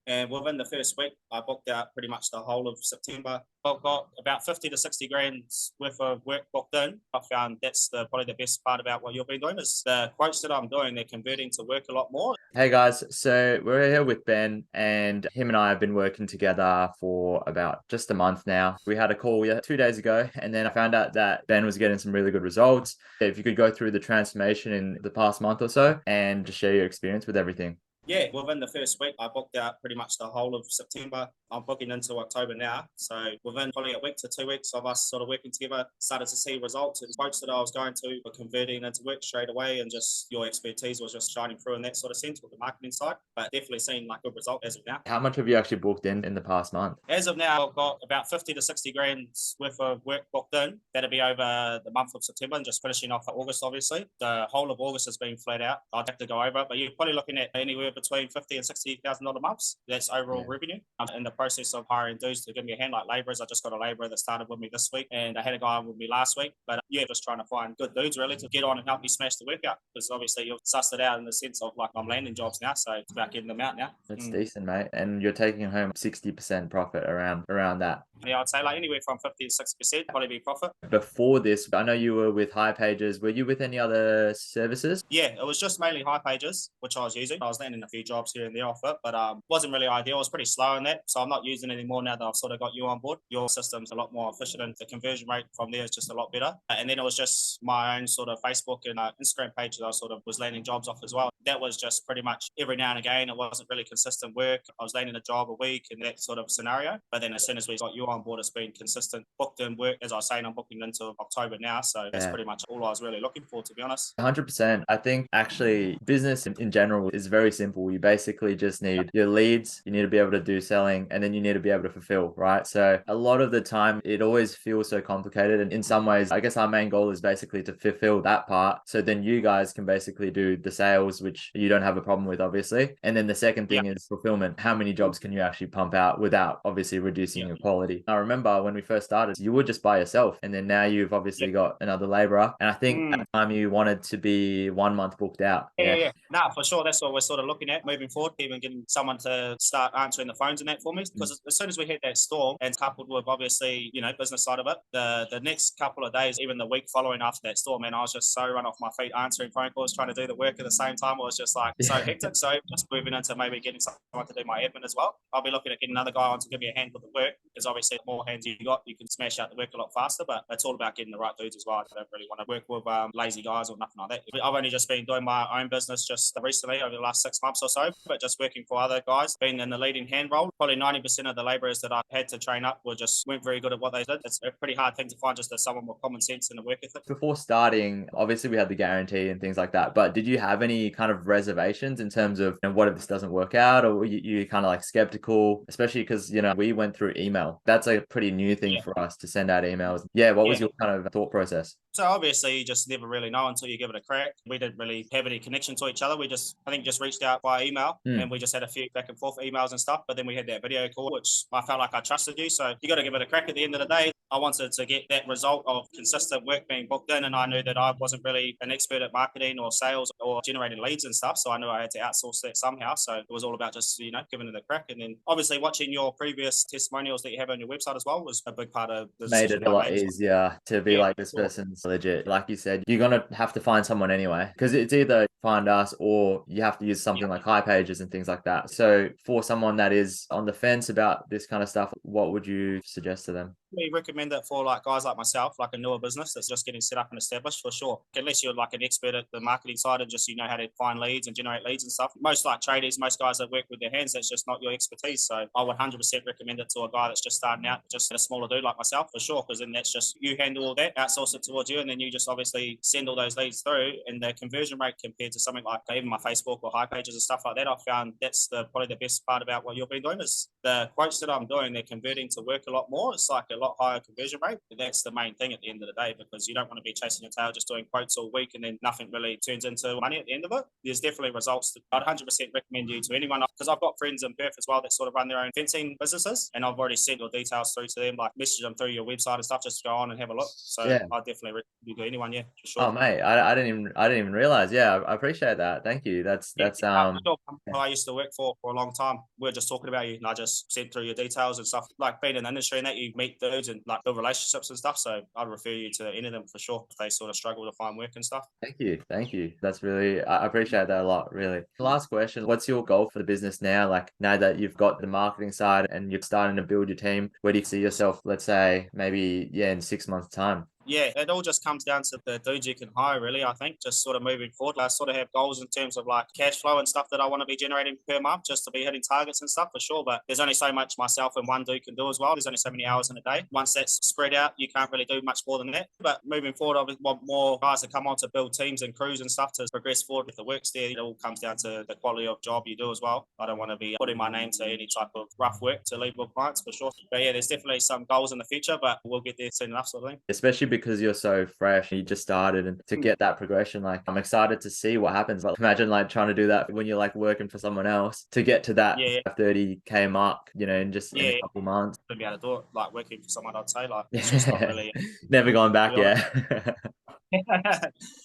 And within the first week, I booked out pretty much the whole of September. I've got about 50 to 60 grand's worth of work booked in. I found that's probably the best part about what you've been doing is the quotes that I'm doing, they're converting to work a lot more. Hey guys, so we're here with Ben, and him and I have been working together for about just a month now. We had a call 2 days ago, and then I found out that Ben was getting some really good results. If you could go through the transformation in the past month or so and just share your experience with everything. Yeah, within the first week, I booked out pretty much the whole of September. I'm booking into October now. So within probably a week to 2 weeks of us sort of working together, started to see results and quotes that I was going to were converting into work straight away. And just your expertise was just shining through in that sort of sense with the marketing side. But definitely seeing like good result as of now. How much have you actually booked in the past month? As of now, I've got about 50 to 60 grand's worth of work booked in. That'll be over the month of September and just finishing off at August, obviously. The whole of August has been flat out. I'd have to go over it, but you're probably looking at anywhere between $50,000 and $60,000 months. That's overall revenue. I'm in the process of hiring dudes to give me a hand, like labourers. I just got a labourer that started with me this week, and I had a guy with me last week. But yeah, just trying to find good dudes really to get on and help me smash the work out. Because obviously you've sussed it out in the sense of like I'm landing jobs now, so it's about getting them out now. That's decent, mate. And you're taking home 60% profit around that. Yeah, I'd say like anywhere from 50 to 60% probably be profit. Before this, I know you were with High Pages. Were you with any other services? Yeah, it was just mainly High Pages, which I was using. I was landing a few jobs here and there off it, but wasn't really ideal. I was pretty slow in that, so I'm not using it anymore now that I've sort of got you on board. Your system's a lot more efficient, and the conversion rate from there is just a lot better. And then it was just my own sort of Facebook and Instagram page that I sort of was landing jobs off as well. That was just pretty much every now and again. It wasn't really consistent work. I was landing a job a week in that sort of scenario. But then as soon as we got you on board, it's been consistent, booked in work. As I was saying, I'm booking into October now, so that's pretty much all I was really looking for, to be honest. 100%. I think actually business in general is very simple. You basically just need your leads, you need to be able to do selling, and then you need to be able to fulfill, right? So a lot of the time it always feels so complicated. And in some ways, I guess our main goal is basically to fulfill that part. So then you guys can basically do the sales, which you don't have a problem with, obviously. And then the second thing is fulfillment. How many jobs can you actually pump out without obviously reducing your quality? I remember when we first started, you were just by yourself. And then now you've obviously got another laborer. And I think at the time you wanted to be 1 month booked out. Yeah. No, for sure. That's what we're sort of looking at moving forward, even getting someone to start answering the phones and that for me. Because as soon as we hit that storm and coupled with obviously, business side of it, the next couple of days, even the week following after that storm, man, I was just so run off my feet answering phone calls, trying to do the work at the same time. It was just like so hectic. So just moving into maybe getting someone to do my admin as well. I'll be looking at getting another guy on to give me a hand with the work, because obviously the more hands you got, you can smash out the work a lot faster. But it's all about getting the right dudes as well. I don't really want to work with lazy guys or nothing like that. I've only just been doing my own business just recently over the last 6 months or so, but just working for other guys, being in the leading hand role. Probably 90% of the labourers that I had to train up weren't very good at what they did. It's a pretty hard thing to find, just as someone with common sense and a work ethic. Before starting, obviously we had the guarantee and things like that, but did you have any kind of reservations in terms of what if this doesn't work out, or were you kind of like skeptical, especially because we went through email? That's a pretty new thing for us to send out emails. What was your kind of thought process? So obviously you just never really know until you give it a crack. We didn't really have any connection to each other. We I think just reached out via email and we just had a few back and forth emails and stuff. But then we had that video call, which I felt like I trusted you. So you got to give it a crack at the end of the day. I wanted to get that result of consistent work being booked in, and I knew that I wasn't really an expert at marketing or sales or generating leads and stuff, so I knew I had to outsource that somehow. So it was all about just giving it a crack, and then obviously watching your previous testimonials that you have on your website as well was a big part of the made it a lot easier to be like, this person's legit. Like you said, you're gonna have to find someone anyway, because it's either find us or you have to use something like High Pages and things like that. So for someone that is on the fence about this kind of stuff, what would you suggest to them? We recommend it for like guys like myself, like a newer business that's just getting set up and established, for sure. Unless you're like an expert at the marketing side and just how to find leads and generate leads and stuff. Most like tradies, most guys that work with their hands, that's just not your expertise. So I would 100% recommend it to a guy that's just starting out, just a smaller dude like myself, for sure. Because then that's just you handle all that, outsource it towards you, and then you just obviously send all those leads through. And the conversion rate compared to something like even my Facebook or High Pages and stuff like that, I found that's probably the best part about what you've been doing is the quotes that I'm doing, they're converting to work a lot more. It's like a lot higher conversion rate. And that's the main thing at the end of the day, because you don't want to be chasing your tail just doing quotes all week and then nothing really turns into money at the end of it. There's definitely results that I'd 100% recommend you to anyone, because I've got friends in Perth as well that sort of run their own fencing businesses, and I've already sent your details through to them, like message them through your website and stuff, just to go on and have a look. So Yeah. I definitely recommend you to anyone, yeah, for sure. Oh mate, I didn't even realize. Yeah, I appreciate that. Thank you. That's Yeah, for sure. I used to work for a long time. We were just talking about you, and I just sent through your details and stuff. Like being in the industry and that, you meet dudes and like build relationships and stuff. So I'd refer you to any of them for sure if they sort of struggle to find work and stuff. Thank you. Thank you. That's really, I appreciate that a lot, really. Last question. What's your goal for the business now? Like now that you've got the marketing side and you're starting to build your team, where do you see yourself, let's say, maybe, yeah, in 6 months' time? Yeah, it all just comes down to the dudes you can hire, really. I think just sort of moving forward, I sort of have goals in terms of like cash flow and stuff that I want to be generating per month just to be hitting targets and stuff for sure. But there's only so much myself and one dude can do as well. There's only so many hours in a day. Once that's spread out, you can't really do much more than that. But moving forward, I want more guys to come on to build teams and crews and stuff to progress forward. If the work's there, it all comes down to the quality of job you do as well. I don't want to be putting my name to any type of rough work to leave with clients for sure. But yeah, there's definitely some goals in the future, but we'll get there soon enough, sort of thing. Especially because you're so fresh, you just started, and to get that progression, like I'm excited to see what happens. Like imagine like trying to do that when you're like working for someone else to get to that 30K mark, you know, in just in a couple months. To be able to do it like working for someone, I'd say like it's just not really never gone back yet.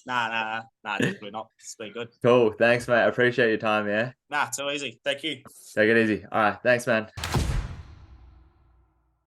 Nah, definitely not. It's been good. Cool. Thanks, mate. I appreciate your time. Yeah. Nah, too easy. Thank you. Take it easy. All right. Thanks, man.